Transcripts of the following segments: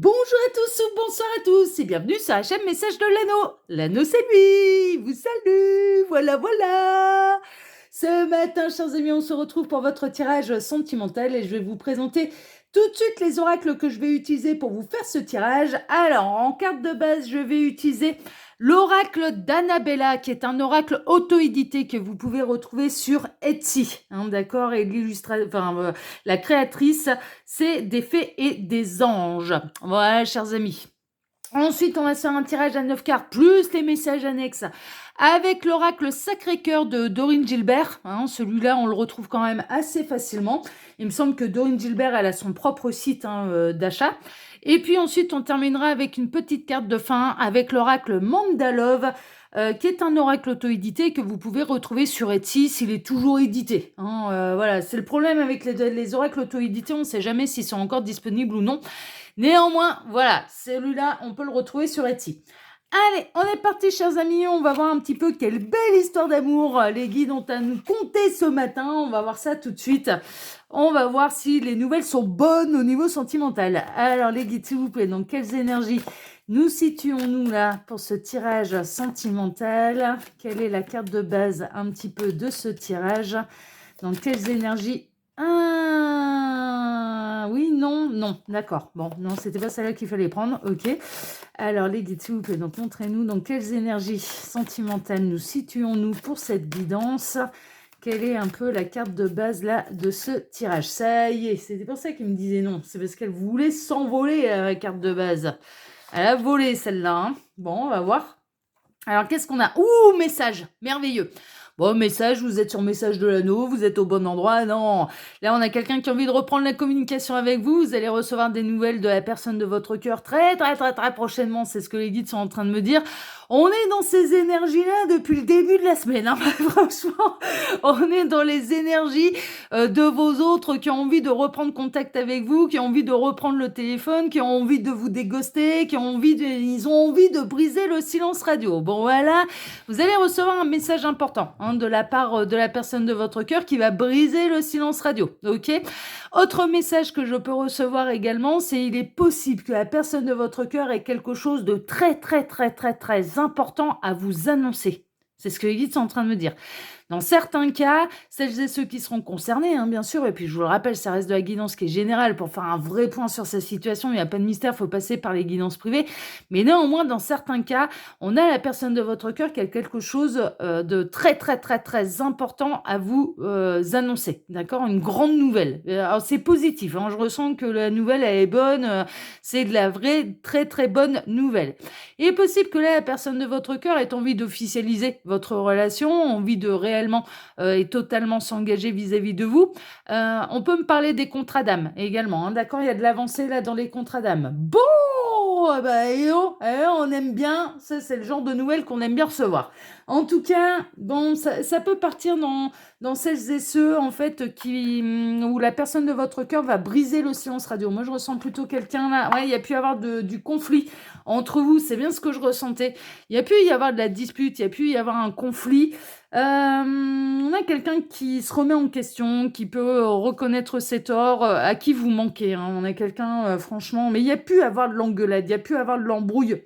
Bonjour à tous ou bonsoir à tous et bienvenue sur HM Message de l'Anneau. L'Anneau c'est lui, vous salue, voilà. Ce matin, chers amis, on se retrouve pour votre tirage sentimental et je vais vous présenter tout de suite les oracles que je vais utiliser pour vous faire ce tirage. Alors, en carte de base, je vais utiliser l'oracle d'Annabella, qui est un oracle auto-édité que vous pouvez retrouver sur Etsy, d'accord. Et la créatrice, c'est des fées et des anges. Voilà, chers amis. Ensuite, on va faire un tirage à 9 cartes, plus les messages annexes, avec l'oracle Sacré-Cœur de Dorine Gilbert. Celui-là, on le retrouve quand même assez facilement. Il me semble que Dorine Gilbert, elle a son propre site d'achat. Et puis ensuite, on terminera avec une petite carte de fin, avec l'oracle Mandalove, qui est un oracle auto-édité que vous pouvez retrouver sur Etsy s'il est toujours édité. Voilà, c'est le problème avec les oracles auto-édités, on ne sait jamais s'ils sont encore disponibles ou non. Néanmoins, voilà, celui-là, on peut le retrouver sur Etsy. Allez, on est parti, chers amis. On va voir un petit peu quelle belle histoire d'amour les guides ont à nous conter ce matin. On va voir ça tout de suite. On va voir si les nouvelles sont bonnes au niveau sentimental. Alors, les guides, s'il vous plaît, dans quelles énergies nous situons-nous là pour ce tirage sentimental? Quelle est la carte de base un petit peu de ce tirage? Dans quelles énergies? Oui, non, d'accord. Bon, non, c'était pas celle-là qu'il fallait prendre, ok. Alors, les guides, s'il vous plaît, donc montrez-nous dans quelles énergies sentimentales nous situons-nous pour cette guidance. Quelle est un peu la carte de base, là, de ce tirage? Ça y est, c'était pour ça qu'il me disait non. C'est parce qu'elle voulait s'envoler, la carte de base. Elle a volé, celle-là. Bon, on va voir. Alors, qu'est-ce qu'on a? Ouh, message, merveilleux. Bon, message, vous êtes sur Message de l'Anneau, vous êtes au bon endroit. Non, là, on a quelqu'un qui a envie de reprendre la communication avec vous. Vous allez recevoir des nouvelles de la personne de votre cœur très prochainement. C'est ce que les guides sont en train de me dire. On est dans ces énergies-là depuis le début de la semaine. Franchement, on est dans les énergies de vos autres qui ont envie de reprendre contact avec vous, qui ont envie de reprendre le téléphone, qui ont envie de vous déghoster, ils ont envie de briser le silence radio. Bon, voilà, vous allez recevoir un message important de la part de la personne de votre cœur qui va briser le silence radio, ok. Autre message que je peux recevoir également, c'est il est possible que la personne de votre cœur ait quelque chose de très important à vous annoncer. C'est ce que les guides sont en train de me dire. Dans certains cas, celles et ceux qui seront concernés, bien sûr, et puis je vous le rappelle, ça reste de la guidance qui est générale. Pour faire un vrai point sur sa situation, il n'y a pas de mystère, il faut passer par les guidances privées. Mais néanmoins, dans certains cas, on a la personne de votre cœur qui a quelque chose de très important à vous annoncer. D'accord? Une grande nouvelle. Alors c'est positif, je ressens que la nouvelle elle est bonne, c'est de la vraie très bonne nouvelle. Il est possible que là, la personne de votre cœur ait envie d'officialiser votre relation, envie de réellement et totalement s'engager vis-à-vis de vous. On peut me parler des contrats d'âme également, d'accord? Il y a de l'avancée là dans les contrats d'âme. Bon, on aime bien, ça c'est le genre de nouvelles qu'on aime bien recevoir. En tout cas, bon, ça peut partir dans celles et ceux en fait où la personne de votre cœur va briser le silence radio. Moi je ressens plutôt quelqu'un là, il y a pu y avoir du conflit entre vous, c'est bien ce que je ressentais. Il y a pu y avoir de la dispute, il y a pu y avoir un conflit. On a quelqu'un qui se remet en question, qui peut reconnaître ses torts, à qui vous manquez. On a quelqu'un, franchement, mais il y a pu avoir de l'engueulade, il y a pu avoir de l'embrouille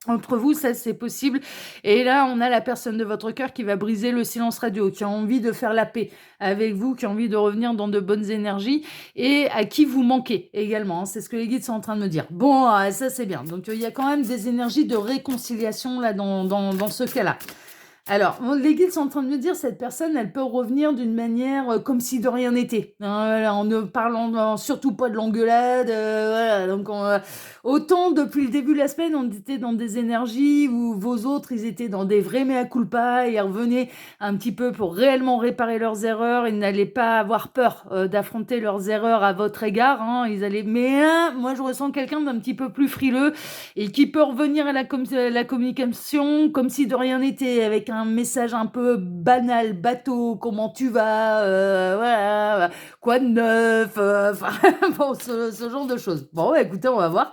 entre vous, ça c'est possible. Et là, on a la personne de votre cœur qui va briser le silence radio, qui a envie de faire la paix avec vous, qui a envie de revenir dans de bonnes énergies et à qui vous manquez également. C'est ce que les guides sont en train de me dire. Bon, ça c'est bien. Donc il y a quand même des énergies de réconciliation là dans ce cas-là. Alors, les guides sont en train de me dire, cette personne, elle peut revenir d'une manière comme si de rien n'était. Voilà, en ne parlant surtout pas de l'engueulade. Voilà, donc autant depuis le début de la semaine, on était dans des énergies où vos autres, ils étaient dans des vrais mea culpa et ils revenaient un petit peu pour réellement réparer leurs erreurs. Ils n'allaient pas avoir peur d'affronter leurs erreurs à votre égard. Ils allaient, mais moi, je ressens quelqu'un d'un petit peu plus frileux et qui peut revenir à la communication comme si de rien n'était, avec un message un peu banal, bateau, comment tu vas, voilà, quoi de neuf, bon, ce genre de choses. Bon, écoutez, on va voir.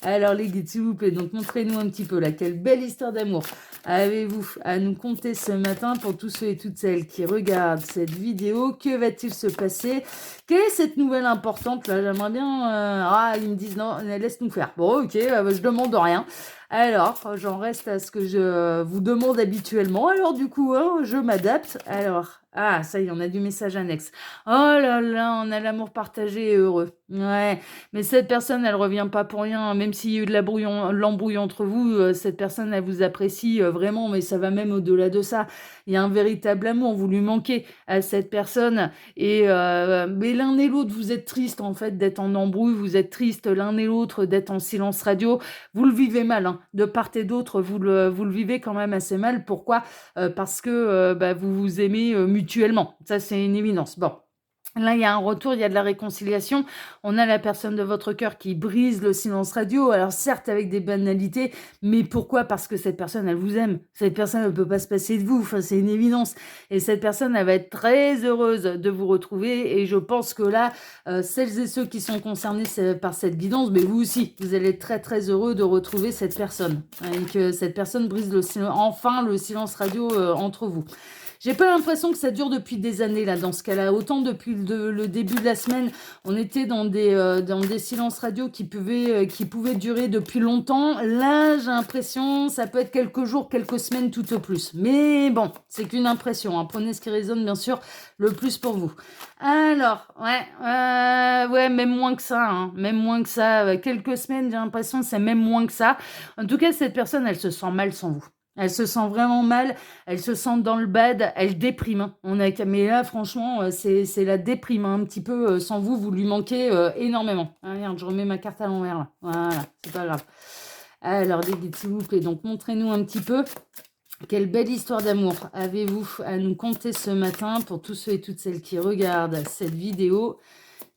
Alors les guides, s'il vous plaît, donc montrez-nous un petit peu là, quelle belle histoire d'amour avez-vous à nous conter ce matin pour tous ceux et toutes celles qui regardent cette vidéo? Que va-t-il se passer? Quelle est cette nouvelle importante là? J'aimerais bien... ils me disent non, laisse-nous faire. Bon, ok, je demande rien. Alors, j'en reste à ce que je vous demande habituellement. Alors, du coup, hein, je m'adapte. Alors, ça y est, on a du message annexe. Oh là là, on a l'amour partagé et heureux. Ouais, mais cette personne, elle revient pas pour rien. Même s'il y a eu de l'embrouille entre vous, cette personne, elle vous apprécie vraiment, mais ça va même au-delà de ça. Il y a un véritable amour. Vous lui manquez à cette personne. Mais l'un et l'autre, vous êtes triste en fait d'être en embrouille. Vous êtes triste l'un et l'autre d'être en silence radio. Vous le vivez mal, hein. De part et d'autre, vous le vivez quand même assez mal. Pourquoi? Parce que vous vous aimez mutuellement. Ça, c'est une évidence. Bon. Là, il y a un retour, il y a de la réconciliation. On a la personne de votre cœur qui brise le silence radio. Alors certes, avec des banalités, mais pourquoi? Parce que cette personne, elle vous aime. Cette personne, elle ne peut pas se passer de vous. Enfin, c'est une évidence. Et cette personne, elle va être très heureuse de vous retrouver. Et je pense que là, celles et ceux qui sont concernés par cette guidance, mais vous aussi, vous allez être très très heureux de retrouver cette personne. Et que cette personne brise enfin le silence radio entre vous. J'ai pas l'impression que ça dure depuis des années, là, dans ce cas-là. Autant depuis le début de la semaine, on était dans des silences radio qui pouvaient durer depuis longtemps. Là, j'ai l'impression, ça peut être quelques jours, quelques semaines, tout au plus. Mais bon, c'est qu'une impression, hein. Prenez ce qui résonne, bien sûr, le plus pour vous. Alors, ouais, même moins que ça, hein. Même moins que ça. Quelques semaines, j'ai l'impression que c'est même moins que ça. En tout cas, cette personne, elle se sent mal sans vous. Elle se sent vraiment mal, elle se sent dans le bad, elle déprime, hein. Mais là, franchement, c'est la déprime, hein, un petit peu. Sans vous, vous lui manquez énormément. Ah merde, je remets ma carte à l'envers là. Voilà, c'est pas grave. Alors, les guides, s'il vous plaît, donc montrez-nous un petit peu. Quelle belle histoire d'amour avez-vous à nous conter ce matin pour tous ceux et toutes celles qui regardent cette vidéo?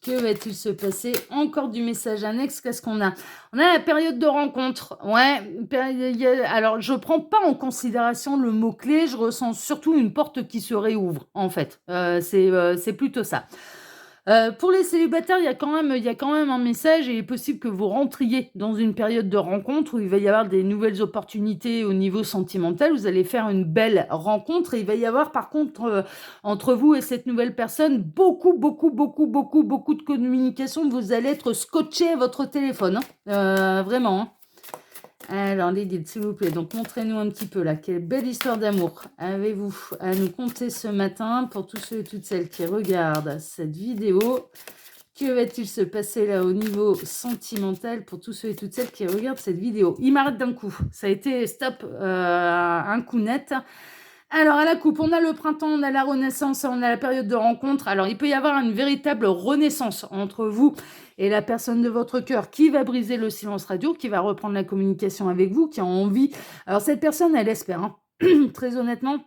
Que va-t-il se passer? Encore du message annexe. Qu'est-ce qu'on a? On a la période de rencontre. Ouais. Alors, je prends pas en considération le mot-clé. Je ressens surtout une porte qui se réouvre, en fait. C'est plutôt ça. Pour les célibataires, il y a quand même un message et il est possible que vous rentriez dans une période de rencontre où il va y avoir des nouvelles opportunités au niveau sentimental. Vous allez faire une belle rencontre et il va y avoir par contre entre vous et cette nouvelle personne beaucoup de communication. Vous allez être scotché à votre téléphone, hein. Vraiment, hein. Alors, les guides, s'il vous plaît, donc montrez-nous un petit peu là, quelle belle histoire d'amour avez-vous à nous conter ce matin pour tous ceux et toutes celles qui regardent cette vidéo? Que va-t-il se passer là au niveau sentimental pour tous ceux et toutes celles qui regardent cette vidéo? Il m'arrête d'un coup, ça a été stop, un coup net. Alors, à la coupe, on a le printemps, on a la renaissance, on a la période de rencontre. Alors, il peut y avoir une véritable renaissance entre vous et la personne de votre cœur qui va briser le silence radio, qui va reprendre la communication avec vous, qui a envie. Alors, cette personne, elle espère, hein. Très honnêtement.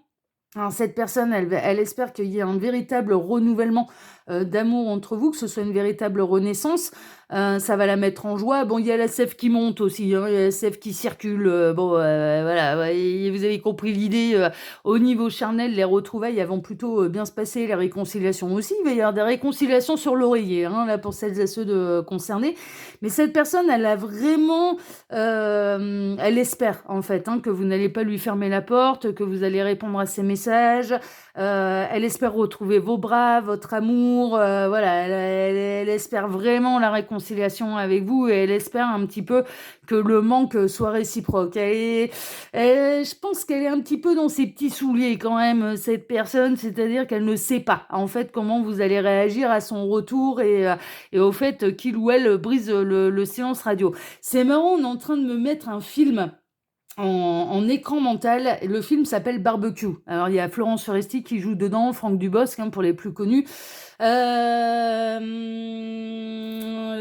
Alors, cette personne, elle espère qu'il y ait un véritable renouvellement d'amour entre vous, que ce soit une véritable renaissance. Ça va la mettre en joie. Bon, il y a la sève qui monte aussi, hein, il y a la sève qui circule. Voilà, ouais, vous avez compris l'idée. Au niveau charnel, les retrouvailles elles vont plutôt bien se passer, les réconciliations aussi. Il va y avoir des réconciliations sur l'oreiller, hein, là, pour celles et ceux concernés. Mais cette personne, elle a vraiment... elle espère, en fait, hein, que vous n'allez pas lui fermer la porte, que vous allez répondre à ses messages. Elle espère retrouver vos bras, votre amour. Voilà, elle espère vraiment la réconciliation avec vous et elle espère un petit peu que le manque soit réciproque. Je pense qu'elle est un petit peu dans ses petits souliers quand même, cette personne, c'est-à-dire qu'elle ne sait pas en fait comment vous allez réagir à son retour et au fait qu'il ou elle brise le silence radio. C'est marrant, on est en train de me mettre un film en écran mental. Le film s'appelle Barbecue. Alors, il y a Florence Foresti qui joue dedans, Franck Dubosc, hein, pour les plus connus.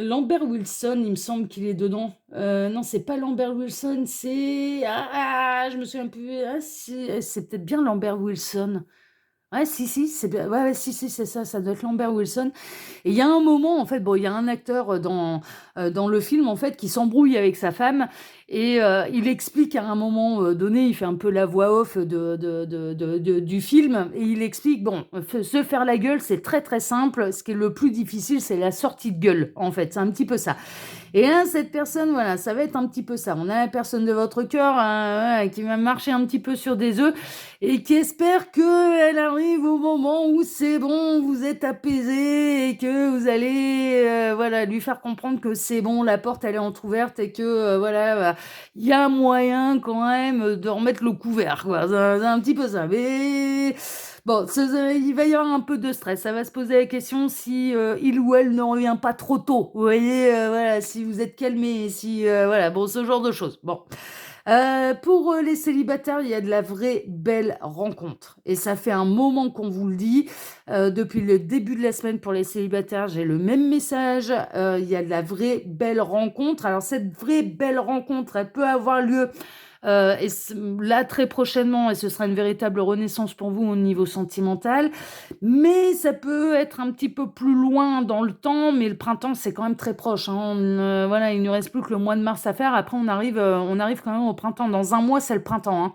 Lambert Wilson, il me semble qu'il est dedans. Non, c'est pas Lambert Wilson, c'est... je me souviens plus. C'est peut-être bien Lambert Wilson. Ouais, si, c'est bien ouais, si, c'est ça doit être Lambert Wilson et il y a un moment, en fait, bon, il y a un acteur, dans le film, en fait, qui s'embrouille avec sa femme et il explique à un moment, donné, il fait un peu la voix off du film et il explique, bon, se faire la gueule, c'est très, très simple. Ce qui est le plus difficile, c'est la sortie de gueule, en fait, c'est un petit peu ça. Et là, cette personne, voilà, ça va être un petit peu ça. On a la personne de votre cœur voilà, qui va marcher un petit peu sur des œufs et qui espère qu'elle arrive au moment où c'est bon, vous êtes apaisé et que vous allez voilà, lui faire comprendre que c'est bon, la porte elle est entrouverte et que voilà, il y a moyen quand même de remettre le couvert, quoi. C'est un petit peu ça. Mais bon, il va y avoir un peu de stress. Ça va se poser la question si il ou elle ne revient pas trop tôt. Vous voyez, voilà, si vous êtes calmé, si voilà, bon, ce genre de choses. Bon. Pour les célibataires, il y a de la vraie belle rencontre. Et ça fait un moment qu'on vous le dit. Depuis le début de la semaine pour les célibataires, j'ai le même message. Il y a de la vraie belle rencontre. Alors cette vraie belle rencontre, elle peut avoir lieu là très prochainement et ce sera une véritable renaissance pour vous au niveau sentimental. Mais ça peut être un petit peu plus loin dans le temps, mais le printemps c'est quand même très proche, hein. Voilà, il ne reste plus que le mois de mars à faire. Après on arrive quand même au printemps. Dans un mois c'est le printemps, hein.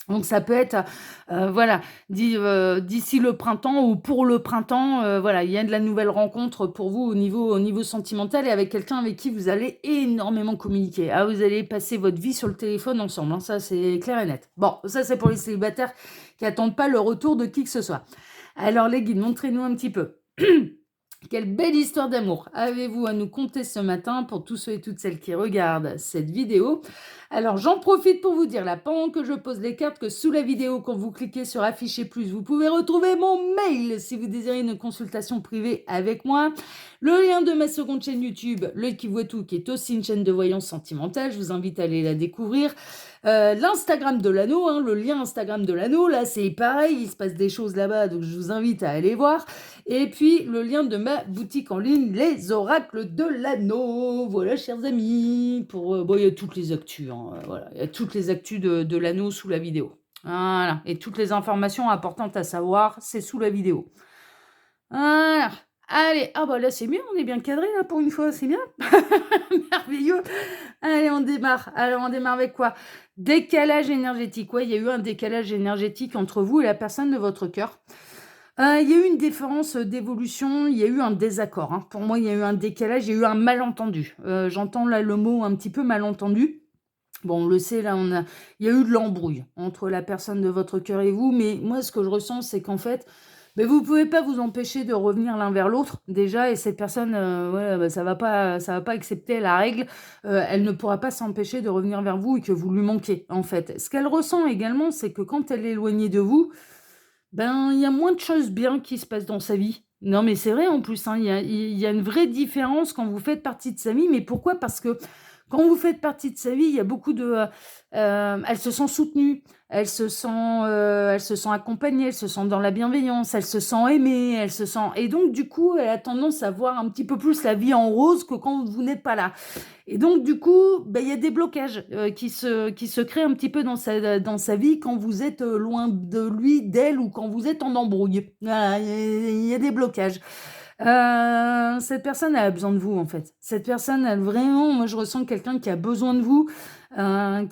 Donc ça peut être, voilà, d'ici le printemps ou pour le printemps, voilà, il y a de la nouvelle rencontre pour vous au niveau sentimental et avec quelqu'un avec qui vous allez énormément communiquer. Ah, vous allez passer votre vie sur le téléphone ensemble, hein, ça c'est clair et net. Bon, ça c'est pour les célibataires qui attendent pas le retour de qui que ce soit. Alors les guides, montrez-nous un petit peu. Quelle belle histoire d'amour avez-vous à nous conter ce matin pour tous ceux et toutes celles qui regardent cette vidéo? Alors, j'en profite pour vous dire, là, pendant que je pose les cartes, que sous la vidéo, quand vous cliquez sur Afficher plus, vous pouvez retrouver mon mail si vous désirez une consultation privée avec moi. Le lien de ma seconde chaîne YouTube, L'œil qui voit tout, qui est aussi une chaîne de voyance sentimentale. Je vous invite à aller la découvrir. L'Instagram de l'anneau, hein, le lien Instagram de l'anneau, là, c'est pareil, il se passe des choses là-bas, donc je vous invite à aller voir. Et puis, le lien de ma boutique en ligne, Les Oracles de l'Anneau. Voilà, chers amis. Bon, il y a toutes les actus, hein, voilà. Il y a toutes les actus de l'anneau sous la vidéo. Voilà. Et toutes les informations importantes à savoir, c'est sous la vidéo. Voilà. Allez, ah bah là c'est mieux, on est bien cadré là pour une fois, c'est bien. Merveilleux. Allez, on démarre. Alors on démarre avec quoi? Décalage énergétique. Ouais, il y a eu un décalage énergétique entre vous et la personne de votre cœur. Il y a eu une différence d'évolution, il y a eu un désaccord, hein. Pour moi, il y a eu un décalage, il y a eu un malentendu. J'entends là le mot un petit peu malentendu. Bon, on le sait, là, il y a eu de l'embrouille entre la personne de votre cœur et vous, mais moi, ce que je ressens, c'est qu'en fait, vous pouvez pas vous empêcher de revenir l'un vers l'autre, déjà, et cette personne, ouais, ça va pas accepter la règle. Elle ne pourra pas s'empêcher de revenir vers vous et que vous lui manquez, en fait. Ce qu'elle ressent également, c'est que quand elle est éloignée de vous, il y a moins de choses bien qui se passent dans sa vie. Non, mais c'est vrai en plus, hein, il y a une vraie différence quand vous faites partie de sa vie. Mais pourquoi? Parce que quand vous faites partie de sa vie, il y a beaucoup de... elle se sent soutenue, elle se sent accompagnée, elle se sent dans la bienveillance, elle se sent aimée, elle se sent... Et donc, du coup, elle a tendance à voir un petit peu plus la vie en rose que quand vous n'êtes pas là. Et donc, du coup, il y a des blocages qui se créent un petit peu dans sa vie quand vous êtes loin de lui, d'elle, ou quand vous êtes en embrouille. Voilà, il y a des blocages. Cette personne, elle a besoin de vous, en fait. Cette personne, elle vraiment, moi, je ressens quelqu'un qui a besoin de vous, qui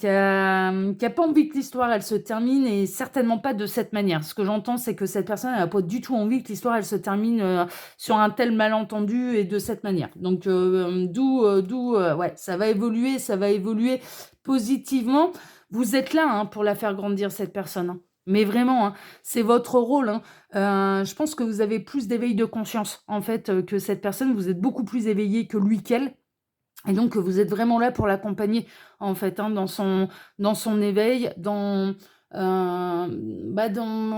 a pas envie que l'histoire, elle se termine, et certainement pas de cette manière. Ce que j'entends, c'est que cette personne, elle a pas du tout envie que l'histoire, elle se termine sur un tel malentendu et de cette manière. Donc, ouais, ça va évoluer positivement. Vous êtes là, hein, pour la faire grandir, cette personne, hein. Mais vraiment, hein, c'est votre rôle, hein. Je pense que vous avez plus d'éveil de conscience, en fait, que cette personne. Vous êtes beaucoup plus éveillé que lui, qu'elle. Et donc, vous êtes vraiment là pour l'accompagner, en fait, hein, dans son éveil,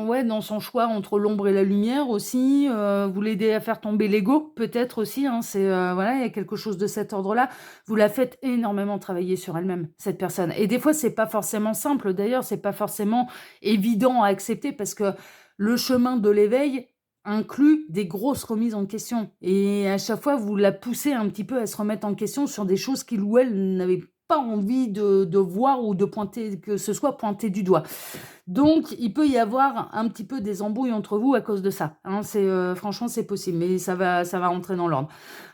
ouais, dans son choix entre l'ombre et la lumière aussi. Vous l'aidez à faire tomber l'ego, peut-être aussi, hein, voilà, il y a quelque chose de cet ordre-là. Vous la faites énormément travailler sur elle-même, cette personne. Et des fois, c'est pas forcément simple, d'ailleurs, c'est pas forcément évident à accepter parce que le chemin de l'éveil inclut des grosses remises en question. Et à chaque fois, vous la poussez un petit peu à se remettre en question sur des choses qu'il ou elle n'avait pas envie de voir ou de pointer, que ce soit pointé du doigt. Donc, il peut y avoir un petit peu des embrouilles entre vous à cause de ça. Hein, franchement, c'est possible, mais ça va rentrer dans l'ordre.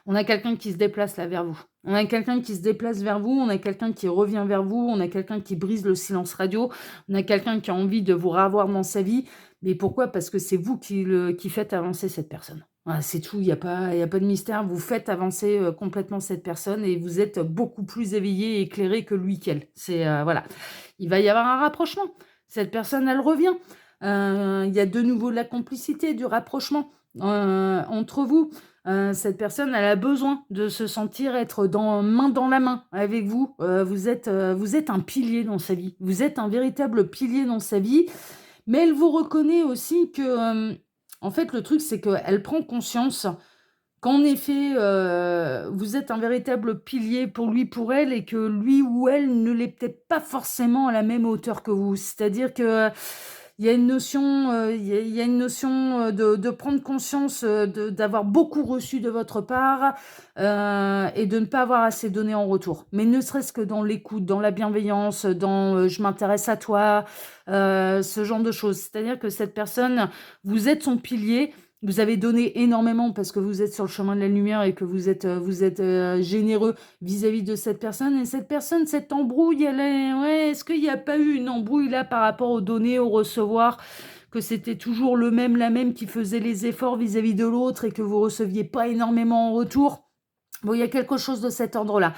On a quelqu'un qui se déplace là vers vous. On a quelqu'un qui se déplace vers vous, on a quelqu'un qui revient vers vous, on a quelqu'un qui brise le silence radio, on a quelqu'un qui a envie de vous revoir dans sa vie. Mais pourquoi? Parce que c'est vous qui faites avancer cette personne. Voilà, c'est tout, il y a pas de mystère. Vous faites avancer complètement cette personne et vous êtes beaucoup plus éveillé et éclairé que lui qu'elle. Voilà. Il va y avoir un rapprochement. Cette personne, elle revient. Il y a de nouveau de la complicité, du rapprochement entre vous. Cette personne, elle a besoin de se sentir être main dans la main avec vous. Vous êtes un pilier dans sa vie. Vous êtes un véritable pilier dans sa vie. Mais elle vous reconnaît aussi que, en fait, le truc, c'est qu'elle prend conscience qu'en effet, vous êtes un véritable pilier pour lui, pour elle, et que lui ou elle ne l'est peut-être pas forcément à la même hauteur que vous. C'est-à-dire que il y a une notion, il y a une notion de prendre conscience d'avoir beaucoup reçu de votre part et de ne pas avoir assez donné en retour. Mais ne serait-ce que dans l'écoute, dans la bienveillance, dans je m'intéresse à toi, ce genre de choses. C'est-à-dire que cette personne, vous êtes son pilier. Vous avez donné énormément parce que vous êtes sur le chemin de la lumière et que vous êtes généreux vis-à-vis de cette personne. Et cette personne, cette embrouille, ouais, est-ce qu'il n'y a pas eu une embrouille là par rapport aux données, au recevoir, que c'était toujours la même qui faisait les efforts vis-à-vis de l'autre et que vous receviez pas énormément en retour? Bon, il y a quelque chose de cet ordre-là.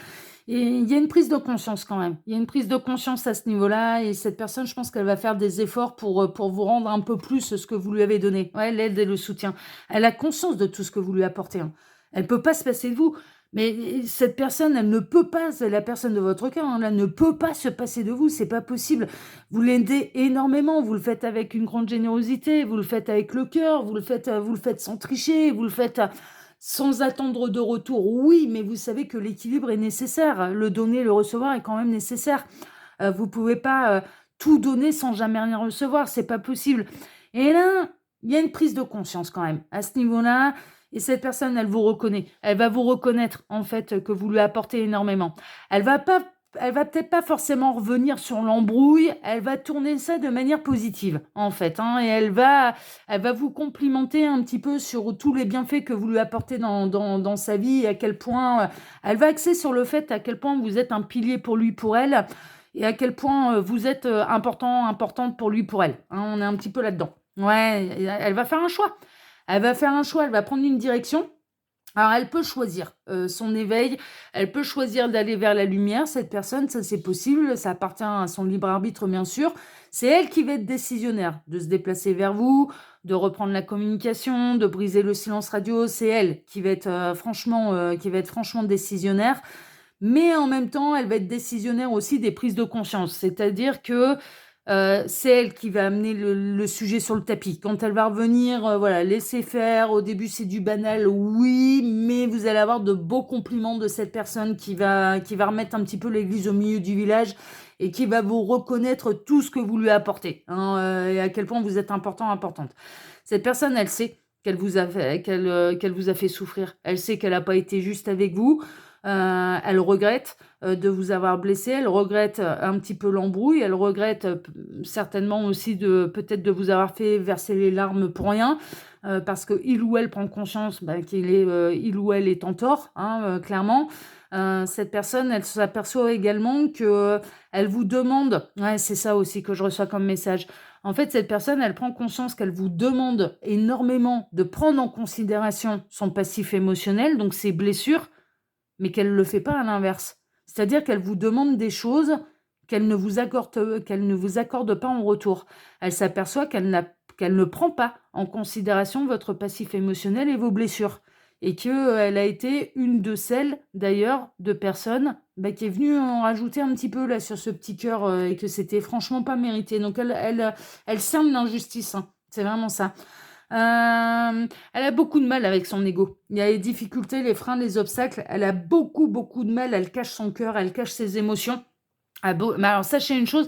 Et il y a une prise de conscience quand même. Il y a une prise de conscience à ce niveau-là. Et cette personne, je pense qu'elle va faire des efforts pour vous rendre un peu plus ce que vous lui avez donné. Ouais, l'aide et le soutien. Elle a conscience de tout ce que vous lui apportez. Hein. Elle peut pas se passer de vous. Mais cette personne, elle ne peut pas, c'est la personne de votre cœur, hein, elle ne peut pas se passer de vous, c'est pas possible. Vous l'aidez énormément, vous le faites avec une grande générosité, vous le faites avec le cœur, vous le faites sans tricher, vous le faites sans attendre de retour, oui, mais vous savez que l'équilibre est nécessaire. Le donner, le recevoir est quand même nécessaire. Vous pouvez pas tout donner sans jamais rien recevoir, c'est pas possible. Et là, il y a une prise de conscience quand même à ce niveau-là. Et cette personne, elle vous reconnaît. Elle va vous reconnaître en fait que vous lui apportez énormément. Elle va peut-être pas forcément revenir sur l'embrouille. Elle va tourner ça de manière positive en fait. Hein, et elle va vous complimenter un petit peu sur tous les bienfaits que vous lui apportez dans sa vie et à quel point elle va axer sur le fait à quel point vous êtes un pilier pour lui, pour elle et à quel point vous êtes importante pour lui, pour elle. Hein, on est un petit peu là-dedans. Ouais, elle va faire un choix. Elle va faire un choix, elle va prendre une direction. Alors, elle peut choisir son éveil, elle peut choisir d'aller vers la lumière, cette personne, ça c'est possible, ça appartient à son libre arbitre bien sûr. C'est elle qui va être décisionnaire, de se déplacer vers vous, de reprendre la communication, de briser le silence radio, c'est elle qui va être franchement décisionnaire. Mais en même temps, elle va être décisionnaire aussi des prises de conscience, c'est-à-dire que c'est elle qui va amener le sujet sur le tapis. Quand elle va revenir, voilà, laisser faire. Au début, c'est du banal, oui, mais vous allez avoir de beaux compliments de cette personne qui va remettre un petit peu l'église au milieu du village et qui va vous reconnaître tout ce que vous lui apportez, hein, et à quel point vous êtes importante. Cette personne, elle sait qu'elle vous a fait souffrir. Elle sait qu'elle n'a pas été juste avec vous. Elle regrette de vous avoir blessé, elle regrette un petit peu l'embrouille, elle regrette certainement aussi peut-être de vous avoir fait verser les larmes pour rien, parce que il ou elle prend conscience il ou elle est en tort, hein, clairement. Cette personne, elle s'aperçoit également que elle vous demande, ouais, c'est ça aussi que je reçois comme message. En fait, cette personne, elle prend conscience qu'elle vous demande énormément de prendre en considération son passif émotionnel, donc ses blessures, mais qu'elle ne le fait pas à l'inverse. C'est-à-dire qu'elle vous demande des choses qu'elle ne vous accorde pas en retour. Elle s'aperçoit qu'elle ne prend pas en considération votre passif émotionnel et vos blessures. Et qu'elle a été une de celles, d'ailleurs, de personnes qui est venue en rajouter un petit peu là sur ce petit cœur et que c'était franchement pas mérité. Donc elle cerne l'injustice. Hein. C'est vraiment ça. Elle a beaucoup de mal avec son ego. Il y a les difficultés, les freins, les obstacles. Elle a beaucoup de mal. Elle cache son cœur, elle cache ses émotions. Mais alors, sachez une chose,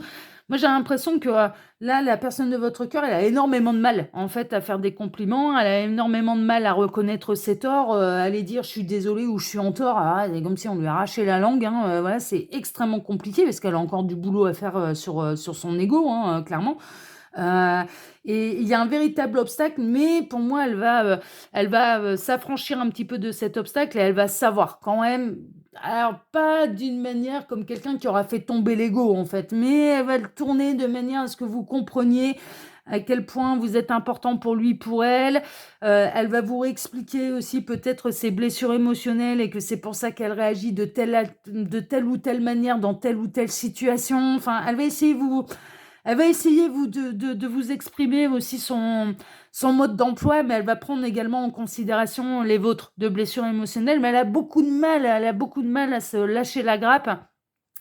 Moi, j'ai l'impression que là, la personne de votre cœur, elle a énormément de mal, en fait, à faire des compliments. Elle a énormément de mal à reconnaître ses torts, à aller dire je suis désolée ou je suis en tort. Ah, c'est comme si on lui arrachait la langue. Hein, voilà, c'est extrêmement compliqué parce qu'elle a encore du boulot à faire sur son ego, hein, clairement. Euh, et il y a un véritable obstacle, mais pour moi, elle va s'affranchir un petit peu de cet obstacle et elle va savoir quand même. Alors, pas d'une manière comme quelqu'un qui aura fait tomber l'ego, en fait, mais elle va le tourner de manière à ce que vous compreniez à quel point vous êtes important pour lui, pour elle. Elle va vous expliquer aussi peut-être ses blessures émotionnelles et que c'est pour ça qu'elle réagit de telle ou telle manière dans telle ou telle situation. Enfin, elle va essayer de vous exprimer aussi son mode d'emploi, mais elle va prendre également en considération les vôtres de blessures émotionnelles. Mais elle a beaucoup de mal à se lâcher la grappe.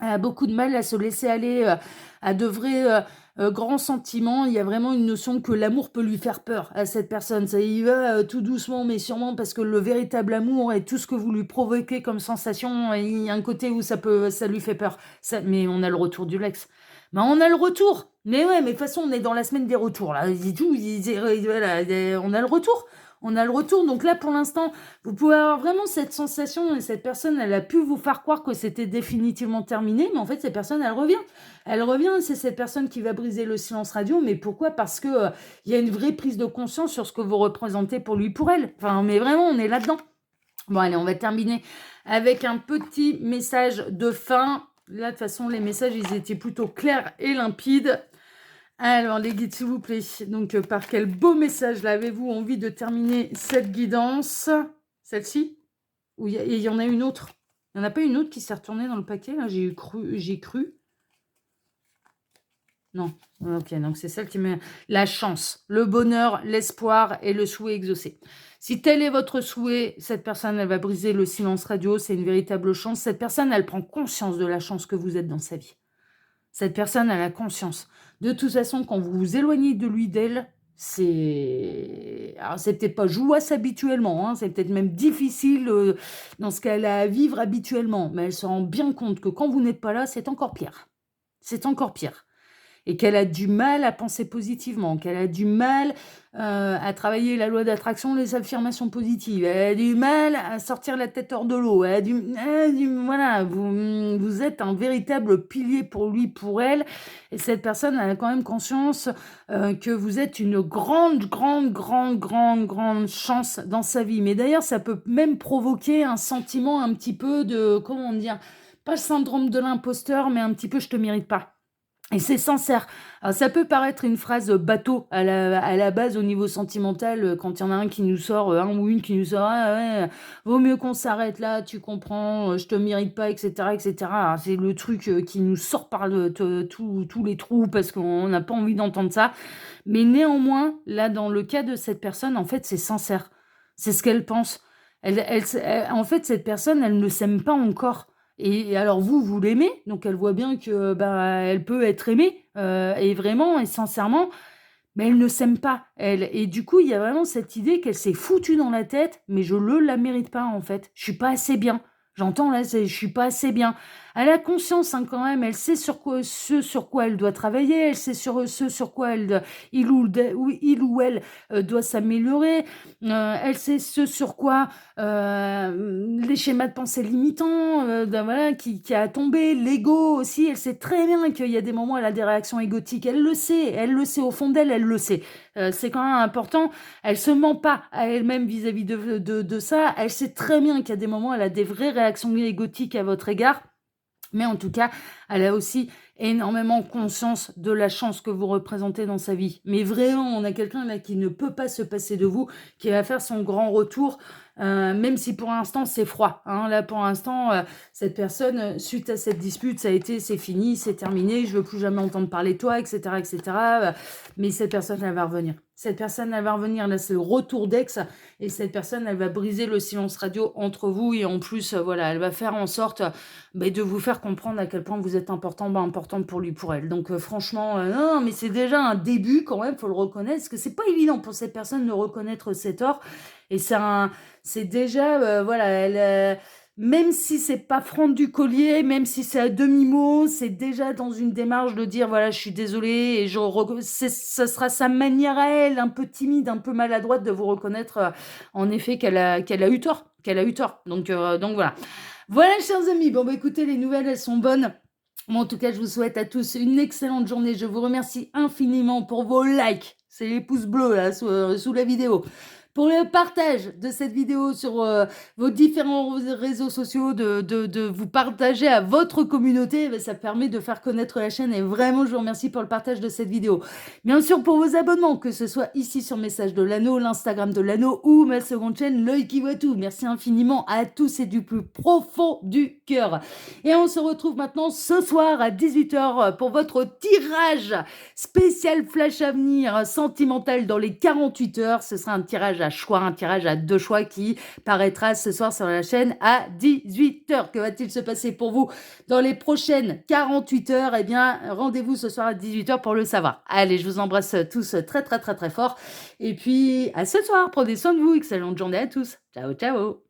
Elle a beaucoup de mal à se laisser aller à de vrais grands sentiments. Il y a vraiment une notion que l'amour peut lui faire peur à cette personne. Ça y va tout doucement, mais sûrement parce que le véritable amour et tout ce que vous lui provoquez comme sensation, il y a un côté où ça lui fait peur. Mais on a le retour du Lex. Ben, on a le retour. Mais ouais, mais de toute façon, on est dans la semaine des retours. Là. Voilà, on a le retour. On a le retour. Donc là, pour l'instant, vous pouvez avoir vraiment cette sensation et cette personne, elle a pu vous faire croire que c'était définitivement terminé, mais en fait, cette personne, elle revient. Elle revient, c'est cette personne qui va briser le silence radio, mais pourquoi? Parce que il y a une vraie prise de conscience sur ce que vous représentez pour lui, pour elle. Enfin, mais vraiment, on est là-dedans. Bon, allez, on va terminer avec un petit message de fin. Là, de toute façon, les messages, ils étaient plutôt clairs et limpides. Alors, les guides, s'il vous plaît. Donc, par quel beau message là avez-vous envie de terminer cette guidance? Celle-ci? Ou il y en a une autre? Il n'y en a pas une autre qui s'est retournée dans le paquet là? J'ai cru. Non. Ok, donc c'est celle qui met la chance, le bonheur, l'espoir et le souhait exaucé. Si tel est votre souhait, cette personne, elle va briser le silence radio. C'est une véritable chance. Cette personne, elle prend conscience de la chance que vous êtes dans sa vie. Cette personne, elle a conscience. De toute façon, quand vous vous éloignez de lui, d'elle, alors, c'est peut-être pas jouasse habituellement, hein, c'est peut-être même difficile dans ce qu'elle a à vivre habituellement, mais elle se rend bien compte que quand vous n'êtes pas là, c'est encore pire. C'est encore pire. Et qu'elle a du mal à penser positivement, qu'elle a du mal à travailler la loi d'attraction, les affirmations positives, elle a du mal à sortir la tête hors de l'eau, voilà, vous êtes un véritable pilier pour lui, pour elle, et cette personne elle a quand même conscience que vous êtes une grande chance dans sa vie. Mais d'ailleurs, ça peut même provoquer un sentiment un petit peu de, comment dire, pas le syndrome de l'imposteur, mais un petit peu je te mérite pas. Et c'est sincère. Alors, ça peut paraître une phrase bateau à la base au niveau sentimental, quand il y en a un qui nous sort, un ou une qui nous sort, ah ouais, vaut mieux qu'on s'arrête là, tu comprends, je te mérite pas, etc., etc. Alors, c'est le truc qui nous sort par tous les trous parce qu'on n'a pas envie d'entendre ça. Mais néanmoins, là, dans le cas de cette personne, en fait, c'est sincère. C'est ce qu'elle pense. En fait, cette personne, elle ne s'aime pas encore. Et alors vous l'aimez, donc elle voit bien que bah, elle peut être aimée, et vraiment et sincèrement, mais elle ne s'aime pas, elle. Et du coup, il y a vraiment cette idée qu'elle s'est foutue dans la tête, mais je ne la mérite pas en fait. Je suis pas assez bien. J'entends là, je suis pas assez bien. Elle a conscience hein, quand même, elle sait ce sur quoi elle doit travailler, elle sait ce sur quoi il ou elle doit s'améliorer, elle sait ce sur quoi les schémas de pensée limitants, voilà, qui a tombé, l'ego aussi, elle sait très bien qu'il y a des moments où elle a des réactions égotiques, elle le sait au fond d'elle, elle le sait. C'est quand même important, elle se ment pas à elle-même vis-à-vis de ça, elle sait très bien qu'il y a des moments où elle a des vraies réactions égotiques à votre égard, mais en tout cas, elle a aussi énormément conscience de la chance que vous représentez dans sa vie. Mais vraiment, on a quelqu'un là qui ne peut pas se passer de vous, qui va faire son grand retour, même si pour l'instant c'est froid. Hein. Là, pour l'instant, cette personne, suite à cette dispute, c'est fini, c'est terminé, je veux plus jamais entendre parler de toi, etc., etc. Mais cette personne, elle va revenir. Cette personne, elle va revenir. Là, c'est le retour d'ex. Et cette personne, elle va briser le silence radio entre vous. Et en plus, voilà, elle va faire en sorte de vous faire comprendre à quel point vous êtes importante pour lui, pour elle. Donc, franchement, non, mais c'est déjà un début quand même, faut le reconnaître. Parce que c'est pas évident pour cette personne de reconnaître ses torts. Et c'est déjà, voilà, même si c'est pas franc du collier, même si c'est à demi-mot, c'est déjà dans une démarche de dire voilà, je suis désolée et ça sera sa manière à elle, un peu timide, un peu maladroite, de vous reconnaître en effet qu'elle a eu tort, qu'elle a eu tort. Donc voilà. Voilà, chers amis. Bon, bah écoutez, les nouvelles, elles sont bonnes. Moi, en tout cas, je vous souhaite à tous une excellente journée. Je vous remercie infiniment pour vos likes. C'est les pouces bleus là sous la vidéo. Pour le partage de cette vidéo sur vos différents réseaux sociaux, de vous partager à votre communauté, ça permet de faire connaître la chaîne et vraiment, je vous remercie pour le partage de cette vidéo. Bien sûr, pour vos abonnements, que ce soit ici sur Message de l'Anneau, l'Instagram de l'Anneau ou ma seconde chaîne, L'œil qui voit tout. Merci infiniment à tous et du plus profond du cœur. Et on se retrouve maintenant ce soir à 18h pour votre tirage spécial Flash à venir sentimental dans les 48 heures. Ce sera un tirage à choix, un tirage à 2 choix qui paraîtra ce soir sur la chaîne à 18h. Que va-t-il se passer pour vous dans les prochaines 48 heures? Eh bien, rendez-vous ce soir à 18h pour le savoir. Allez, je vous embrasse tous très très très très fort. Et puis, à ce soir. Prenez soin de vous. Excellente journée à tous. Ciao, ciao.